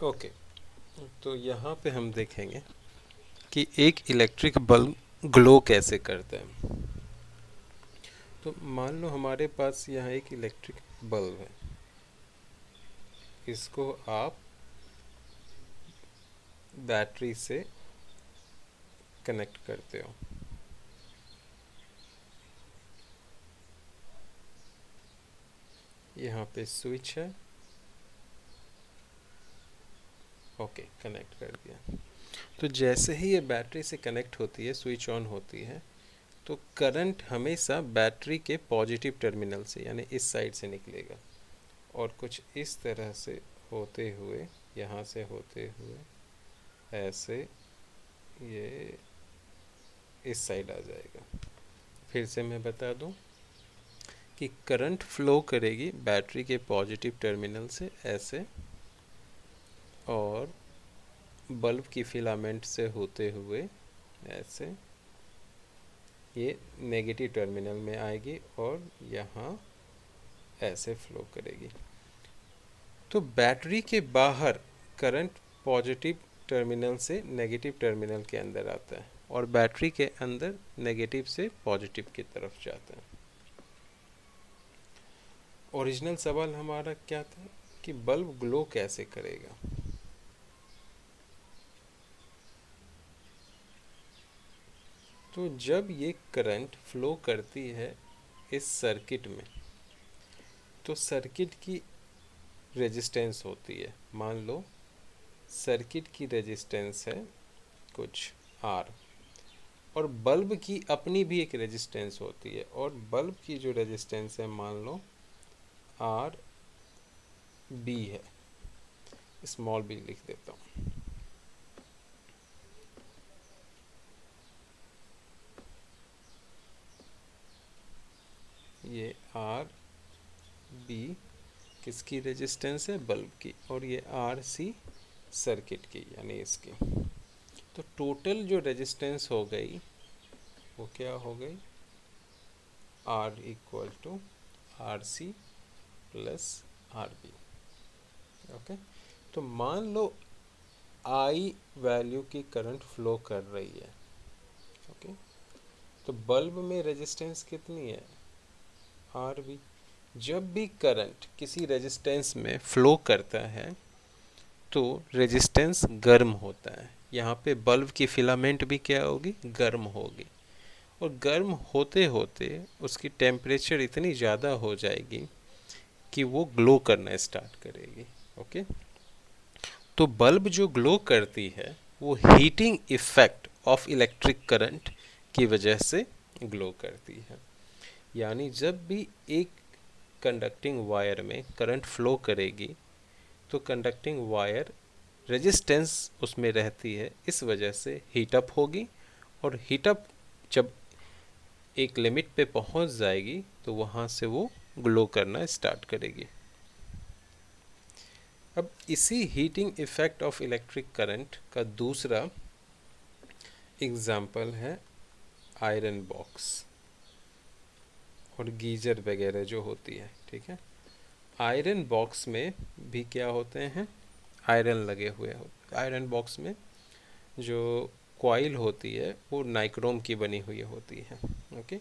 Okay, तो यहाँ पे हम देखेंगे कि एक इलेक्ट्रिक बल्ब ग्लो कैसे करता है। तो मान लो हमारे पास यहाँ एक इलेक्ट्रिक बल्ब है, इसको आप बैटरी से कनेक्ट करते हो। यहाँ पे स्विच है, ओके कनेक्ट कर दिया। तो जैसे ही ये बैटरी से कनेक्ट होती है, स्विच ऑन होती है, तो करंट हमेशा बैटरी के पॉजिटिव टर्मिनल से यानी इस साइड से निकलेगा और कुछ इस तरह से होते हुए, यहाँ से होते हुए ऐसे ये इस साइड आ जाएगा। फिर से मैं बता दूं कि करंट फ्लो करेगी बैटरी के पॉजिटिव टर्मिनल से ऐसे, और बल्ब की फिलामेंट से होते हुए ऐसे ये नेगेटिव टर्मिनल में आएगी और यहाँ ऐसे फ्लो करेगी। तो बैटरी के बाहर करंट पॉजिटिव टर्मिनल से नेगेटिव टर्मिनल के अंदर आता है और बैटरी के अंदर नेगेटिव से पॉजिटिव की तरफ जाता है। ओरिजिनल सवाल हमारा क्या था कि बल्ब ग्लो कैसे करेगा। तो जब ये करंट फ्लो करती है इस सर्किट में, तो सर्किट की रेजिस्टेंस होती है। मान लो सर्किट की रेजिस्टेंस है कुछ आर, और बल्ब की अपनी भी एक रेजिस्टेंस होती है, और बल्ब की जो रेजिस्टेंस है मान लो आर बी है, स्मॉल बी लिख देता हूँ। ये आर बी किसकी रेजिस्टेंस है, बल्ब की, और ये आर सी सर्किट की यानी इसकी। तो टोटल जो रेजिस्टेंस हो गई वो क्या हो गई, R equal to R C plus R B. Okay, तो मान लो आई वैल्यू की करंट फ्लो कर रही है। ओके, तो बल्ब में रेजिस्टेंस कितनी है, आर बी। जब भी करंट किसी रेजिस्टेंस में फ्लो करता है तो रेजिस्टेंस गर्म होता है। यहाँ पे बल्ब की फिलामेंट भी क्या होगी, गर्म होगी, और गर्म होते होते उसकी टेम्परेचर इतनी ज़्यादा हो जाएगी कि वो ग्लो करना स्टार्ट करेगी। ओके, तो बल्ब जो ग्लो करती है वो heating effect of electric current की वजह से ग्लो करती है। यानी जब भी एक कंडक्टिंग वायर में करंट फ्लो करेगी तो कंडक्टिंग वायर रेजिस्टेंस उसमें रहती है, इस वजह से हीटअप होगी, और हीटअप जब एक लिमिट पे पहुंच जाएगी तो वहाँ से वो ग्लो करना स्टार्ट करेगी। अब इसी heating effect of electric current का दूसरा एग्जाम्पल है आयरन बॉक्स और गीजर वगैरह जो होती है। ठीक है, आयरन बॉक्स में भी क्या होते हैं, आयरन लगे हुए होते। आयरन बॉक्स में जो कॉइल होती है वो नाइक्रोम की बनी हुई होती है। ओके,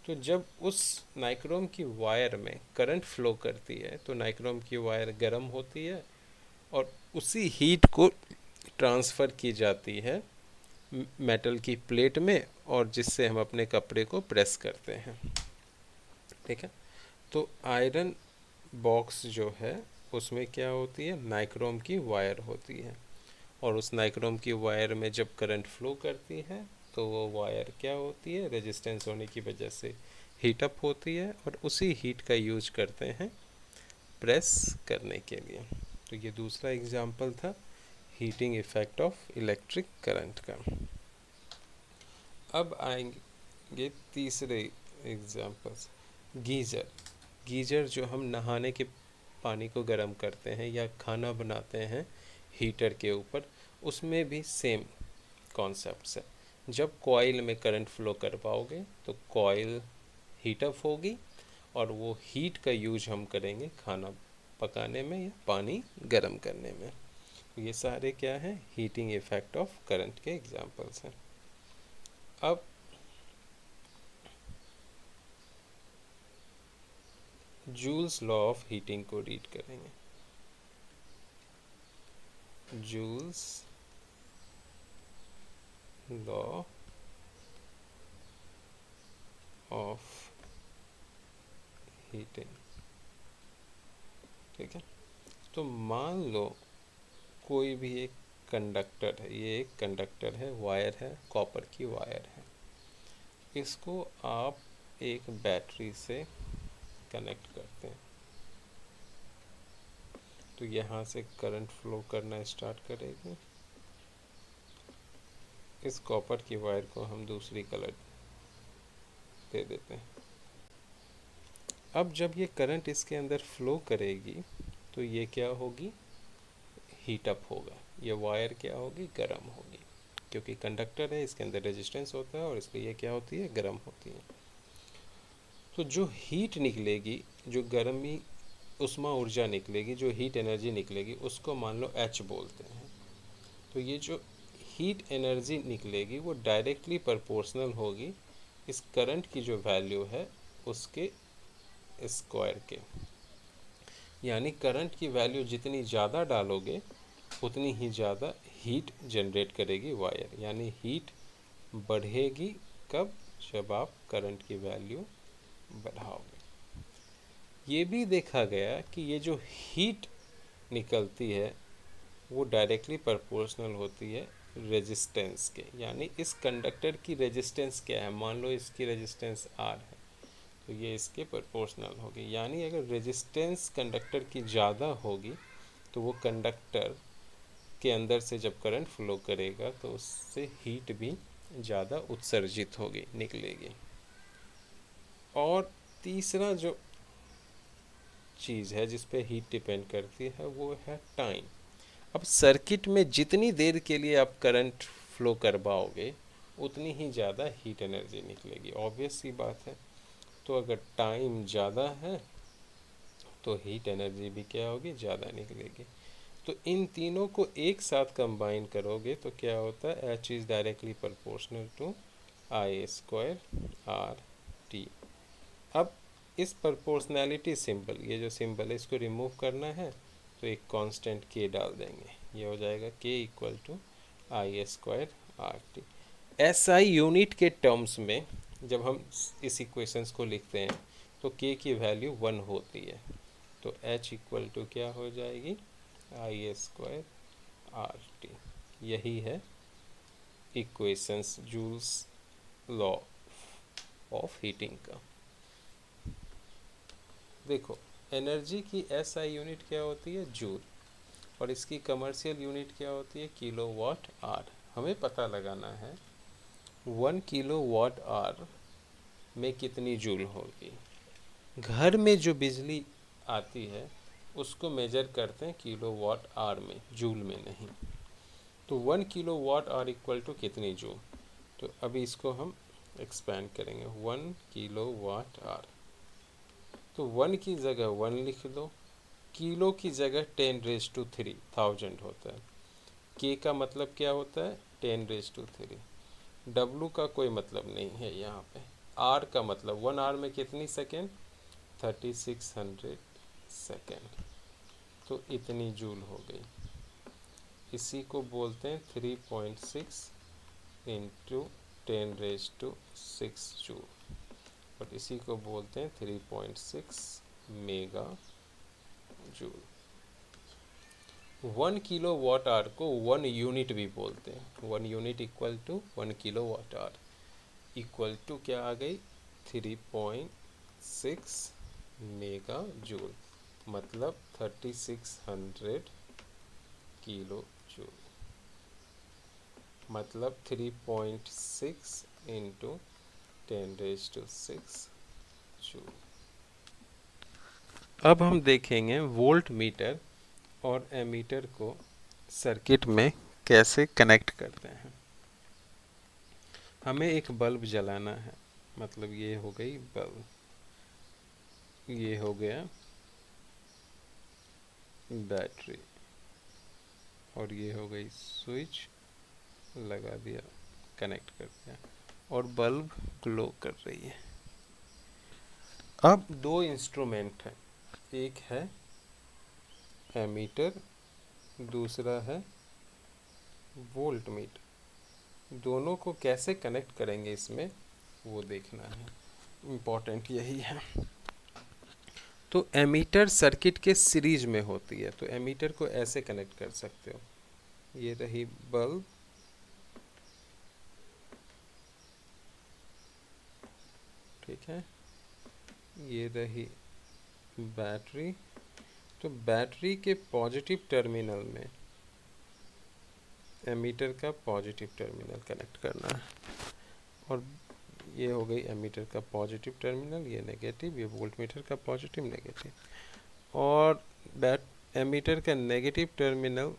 तो जब उस नाइक्रोम की वायर में करंट फ्लो करती है तो नाइक्रोम की वायर गर्म होती है और उसी हीट को ट्रांसफ़र की जाती है मेटल की प्लेट में, और जिससे हम अपने कपड़े को प्रेस करते हैं। ठीक है, तो आयरन बॉक्स जो है उसमें क्या होती है, नाइक्रोम की वायर होती है, और उस नाइक्रोम की वायर में जब करंट फ्लो करती है तो वो वायर क्या होती है, रेजिस्टेंस होने की वजह से हीटअप होती है, और उसी हीट का यूज करते हैं प्रेस करने के लिए। तो ये दूसरा एग्जाम्पल था heating effect of electric current का। अब आएंगे तीसरे एग्जाम्पल्स, गीज़र। गीज़र जो हम नहाने के पानी को गर्म करते हैं या खाना बनाते हैं हीटर के ऊपर, उसमें भी सेम कॉन्सेप्ट्स है। जब कॉइल में करंट फ्लो कर पाओगे तो कॉइल हीटअप होगी, और वो हीट का यूज हम करेंगे खाना पकाने में या पानी गर्म करने में। ये सारे क्या हैं, हीटिंग इफेक्ट ऑफ करंट के एग्जांपल्स हैं। अब जूल्स लॉ ऑफ हीटिंग को रीड करेंगे। जूल्स लॉ ऑफ हीटिंग, ठीक है। तो मान लो कोई भी एक कंडक्टर है, ये एक कंडक्टर है, वायर है, कॉपर की वायर है। इसको आप एक बैटरी से कनेक्ट करते हैं, तो यहाँ से करंट फ्लो करना स्टार्ट करेगी। इस कॉपर की वायर को हम दूसरी कलर दे देते हैं। अब जब ये करंट इसके अंदर फ्लो करेगी तो ये क्या होगी, हीट अप होगा। ये वायर क्या होगी, गर्म होगी, क्योंकि कंडक्टर है, इसके अंदर रेजिस्टेंस होता है और इसलिए ये क्या होती है, गर्म होती है। तो जो हीट निकलेगी, जो गर्मी उष्मा ऊर्जा निकलेगी, जो हीट एनर्जी निकलेगी, उसको मान लो H बोलते हैं। तो ये जो हीट एनर्जी निकलेगी वो डायरेक्टली प्रोपोर्शनल होगी इस करंट की जो वैल्यू है उसके स्क्वायर के। यानी करंट की वैल्यू जितनी ज़्यादा डालोगे उतनी ही ज़्यादा हीट जनरेट करेगी वायर, यानी हीट बढ़ेगी कब, जब आप करंट की वैल्यू बढ़ाओगे। ये भी देखा गया कि ये जो हीट निकलती है वो डायरेक्टली प्रोपोर्शनल होती है रेजिस्टेंस के। यानी इस कंडक्टर की रेजिस्टेंस क्या है, मान लो इसकी रेजिस्टेंस R है, तो ये इसके प्रोपोर्शनल होगी। यानी अगर रेजिस्टेंस कंडक्टर की ज़्यादा होगी तो वो कंडक्टर के अंदर से जब करंट फ्लो करेगा तो उससे हीट भी ज़्यादा उत्सर्जित होगी, निकलेगी। और तीसरा जो चीज़ है जिस पे हीट डिपेंड करती है वो है टाइम। अब सर्किट में जितनी देर के लिए आप करंट फ्लो करवाओगे उतनी ही ज़्यादा हीट एनर्जी निकलेगी, ऑब्वियस सी बात है। तो अगर टाइम ज़्यादा है तो हीट एनर्जी भी क्या होगी, ज़्यादा निकलेगी। तो इन तीनों को एक साथ कंबाइन करोगे तो क्या होता है, H is directly proportional to I square R T. अब इस प्रोपोर्शनैलिटी सिंबल, ये जो सिंबल है इसको रिमूव करना है तो एक कांस्टेंट के डाल देंगे, ये हो जाएगा के equal to I square R T. S I unit के टर्म्स में जब हम इस इक्वेशंस को लिखते हैं तो के की वैल्यू 1 होती है, तो एच इक्वल टू क्या हो जाएगी, आई स्क्वायर आर टी। यही है equations joules law of heating का। देखो, एनर्जी की एस आई यूनिट क्या होती है, जूल, और इसकी कमर्शियल यूनिट क्या होती है, किलो वाट आर। हमें पता लगाना है 1 किलो वाट आर में कितनी जूल होगी। घर में जो बिजली आती है उसको मेजर करते हैं किलो वाट आर में, जूल में नहीं। तो 1 kilowatt hour equal to कितनी जूल, तो अभी इसको हम एक्सपेंड करेंगे। 1 किलो वाट आर, तो 1 की जगह 1 लिख दो, किलो की जगह 10⁻³ 1000 होता है। के का मतलब क्या होता है, 10⁻³। डब्लू का कोई मतलब नहीं है यहाँ पे। आर का मतलब 1 आर में कितनी सेकेंड, 3600 सेकेंड, तो इतनी जूल हो गई। इसी को बोलते हैं 3.6 इंटू 10⁻6 जूल, और इसी को बोलते हैं 3.6 megajoule. 1 kilowatt hour को 1 यूनिट भी बोलते हैं। 1 unit equal to 1 kilowatt hour equal to क्या आ गई, 3.6 मेगा जूल, मतलब 3600 किलो जूल, मतलब 3.6 इंटू 10⁻6 जूल। अब हम देखेंगे वोल्ट मीटर और एमीटर को सर्किट में कैसे कनेक्ट करते हैं। हमें एक बल्ब जलाना है, मतलब ये हो गई बल्ब, ये हो गया बैटरी, और ये हो गई स्विच, लगा दिया, कनेक्ट कर दिया और बल्ब ग्लो कर रही है। अब दो इंस्ट्रूमेंट है, एक है एमीटर, दूसरा है वोल्ट मीटर। दोनों को कैसे कनेक्ट करेंगे इसमें वो देखना है, इम्पोर्टेंट यही है। तो एमीटर सर्किट के सीरीज में होती है, तो एमीटर को ऐसे कनेक्ट कर सकते हो, ये रही बल्ब, ठीक है, ये रही बैटरी। तो बैटरी के पॉजिटिव टर्मिनल में एमीटर का पॉजिटिव टर्मिनल कनेक्ट करना है, और ये हो गई एमीटर का पॉजिटिव टर्मिनल, ये नेगेटिव, ये वोल्टमीटर का पॉजिटिव नेगेटिव, और एमीटर का नेगेटिव टर्मिनल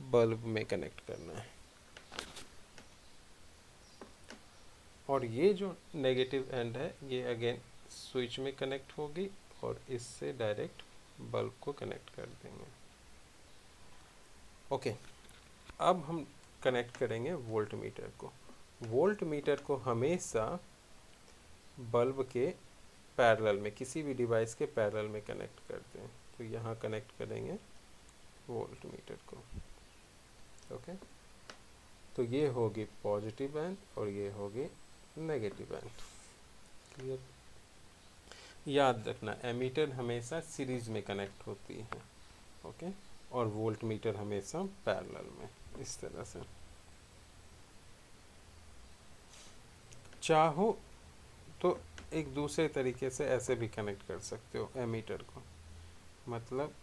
बल्ब में कनेक्ट करना है। और ये जो नेगेटिव एंड है ये अगेन स्विच में कनेक्ट होगी और इससे डायरेक्ट बल्ब को कनेक्ट कर देंगे। ओके, अब हम कनेक्ट करेंगे वोल्ट मीटर को। वोल्ट मीटर को हमेशा बल्ब के पैरेलल में, किसी भी डिवाइस के पैरेलल में कनेक्ट करते हैं। तो यहाँ कनेक्ट करेंगे वोल्ट मीटर को। ओके, तो ये होगी पॉजिटिव एंड और ये होगी नेगेटिव एंड। क्लियर? याद रखना एमीटर हमेशा सीरीज में कनेक्ट होती है, ओके, और वोल्ट मीटर हमेशा पैरेलल में, इस तरह से। चाहो तो एक दूसरे तरीके से ऐसे भी कनेक्ट कर सकते हो एमीटर को, मतलब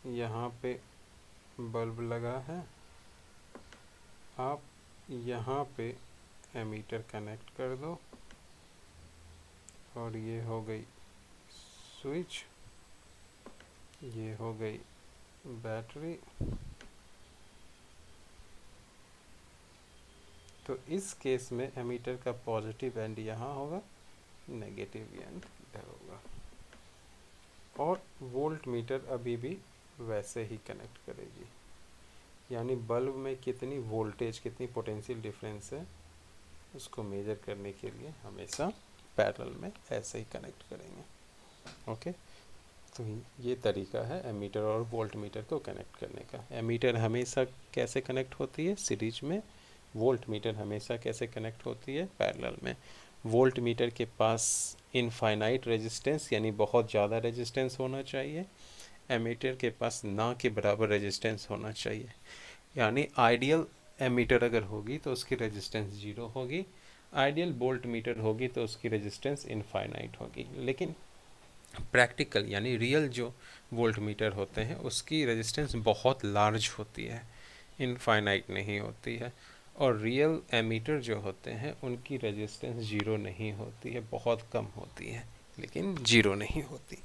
यहाँ पे बल्ब लगा है, आप यहाँ पे एमीटर कनेक्ट कर दो और ये हो गई स्विच, ये हो गई बैटरी। तो इस केस में एमीटर का पॉजिटिव एंड यहाँ होगा, नेगेटिव एंड इधर होगा, और वोल्ट मीटर अभी भी वैसे ही कनेक्ट करेगी। यानी बल्ब में कितनी वोल्टेज, कितनी पोटेंशियल डिफरेंस है उसको मेजर करने के लिए हमेशा पैरेलल में ऐसे ही कनेक्ट करेंगे। ओके, तो ये तरीका है एमीटर और वोल्ट मीटर को कनेक्ट करने का। एमीटर हमेशा कैसे कनेक्ट होती है, सीरीज में। वोल्ट मीटर हमेशा कैसे कनेक्ट होती है, पैरेलल में। वोल्ट मीटर के पास इनफाइनाइट रेजिस्टेंस यानी बहुत ज़्यादा रेजिस्टेंस होना चाहिए, एमीटर के पास ना के बराबर रेजिस्टेंस होना चाहिए। यानी आइडियल एमीटर अगर होगी तो उसकी रेजिस्टेंस 0 होगी, आइडियल वोल्ट मीटर होगी तो उसकी रेजिस्टेंस इनफाइनाइट होगी। लेकिन प्रैक्टिकल यानी रियल जो वोल्ट मीटर होते हैं उसकी रेजिस्टेंस बहुत लार्ज होती है, इनफाइनाइट नहीं होती है। और रियल एमीटर जो होते हैं उनकी रेजिस्टेंस 0 नहीं होती है, बहुत कम होती है, लेकिन 0 नहीं होती।